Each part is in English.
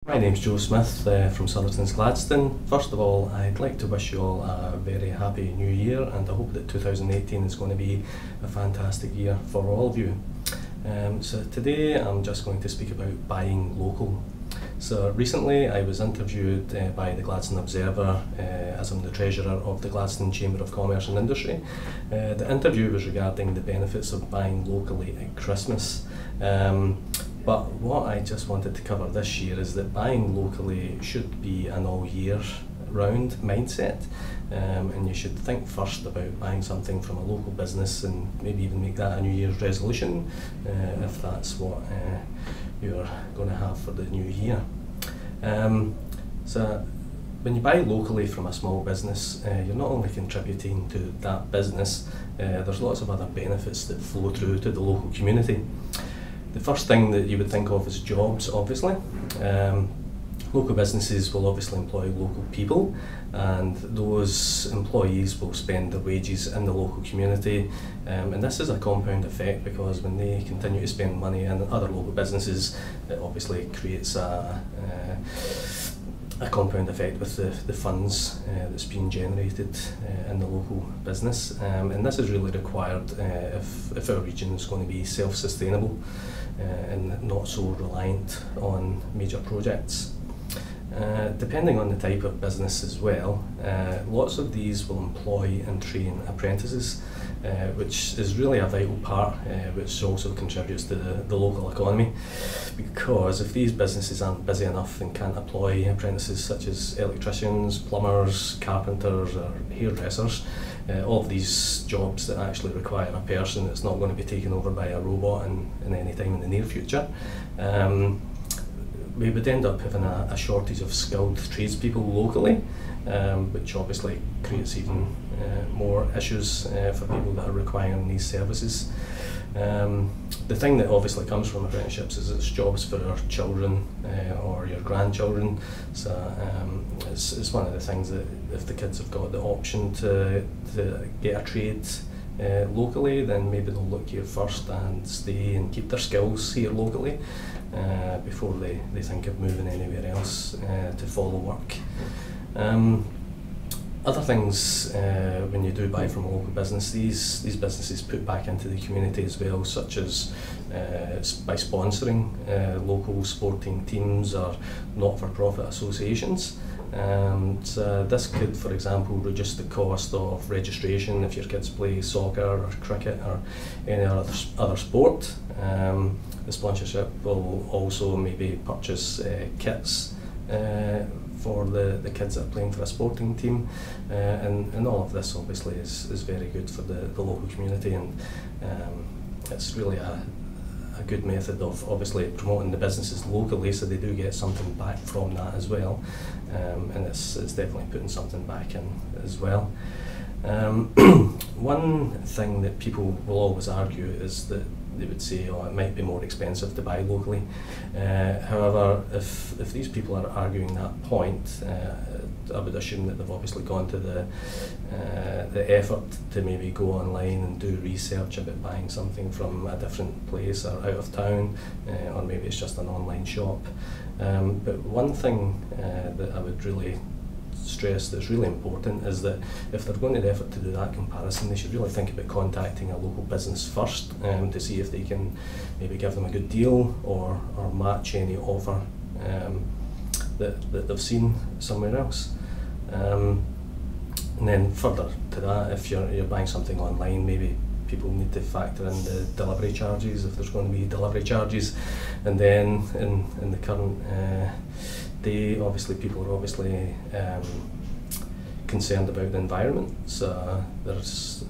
My name's Joe Smith from Sothertons Gladstone. First of all, I'd like to wish you all a very happy new year, and I hope that 2018 is going to be a fantastic year for all of you. So today I'm just going to speak about buying local. So recently I was interviewed by the Gladstone Observer as I'm the treasurer of the Gladstone Chamber of Commerce and Industry. The interview was regarding the benefits of buying locally at Christmas. But what I just wanted to cover this year is that buying locally should be an all year round mindset, and you should think first about buying something from a local business and maybe even make that a New Year's resolution if that's what you're going to have for the new year. So when you buy locally from a small business, you're not only contributing to that business, there's lots of other benefits that flow through to the local community. The first thing that you would think of is jobs, obviously. Local businesses will obviously employ local people, and those employees will spend their wages in the local community, and this is a compound effect because when they continue to spend money in other local businesses, it obviously creates a compound effect with the funds that's being generated in the local business, and this is really required if our region is going to be self-sustainable and not so reliant on major projects. Depending on the type of business as well, lots of these will employ and train apprentices, which is really a vital part, which also contributes to the local economy, because if these businesses aren't busy enough and can't employ apprentices such as electricians, plumbers, carpenters or hairdressers, all of these jobs that actually require a person that's not going to be taken over by a robot in any time in the near future, we would end up having a shortage of skilled tradespeople locally, which obviously creates even more issues for people that are requiring these services. The thing that obviously comes from apprenticeships is it's jobs for our children or your grandchildren, so it's one of the things that if the kids have got the option to get a trade locally, then maybe they'll look here first and stay and keep their skills here locally before they think of moving anywhere else to follow work. Other things, when you do buy from a local business, these businesses put back into the community as well, such as by sponsoring local sporting teams or not-for-profit associations. So this could, for example, reduce the cost of registration if your kids play soccer or cricket or any other sport. The sponsorship will also maybe purchase kits for the kids that are playing for a sporting team, and all of this obviously is very good for the local community, and it's really a good method of obviously promoting the businesses locally, so they do get something back from that as well, and it's definitely putting something back in as well. One thing that people will always argue is that they would say, oh, it might be more expensive to buy locally. However, if these people are arguing that point, I would assume that they've obviously gone to the effort to maybe go online and do research about buying something from a different place or out of town, or maybe it's just an online shop. But one thing that I would really stress that's really important is that if they're going to the effort to do that comparison, they should really think about contacting a local business first to see if they can maybe give them a good deal or match any offer that they've seen somewhere else. And then further to that, if you're buying something online, maybe people need to factor in the delivery charges, if there's going to be delivery charges, and then in the current day, obviously people are obviously concerned about the environment, so there's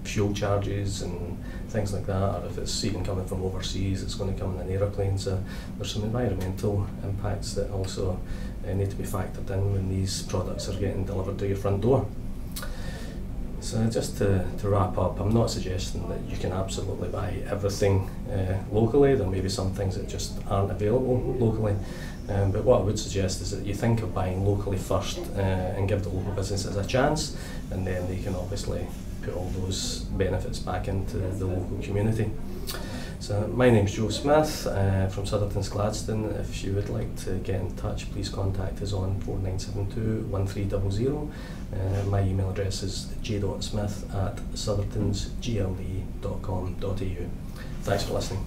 fuel charges and things like that, or if it's even coming from overseas, it's going to come in an aeroplane, so there's some environmental impacts that also need to be factored in when these products are getting delivered to your front door. So just to wrap up, I'm not suggesting that you can absolutely buy everything locally. There may be some things that just aren't available locally, but what I would suggest is that you think of buying locally first and give the local businesses a chance, and then they can obviously put all those benefits back into the local community. So So my name's Joe Smith from Sothertons Gladstone. If you would like to get in touch, please contact us on 4972 1300. My email address is j.smith@sothertonsgle.com.au. Thanks for listening.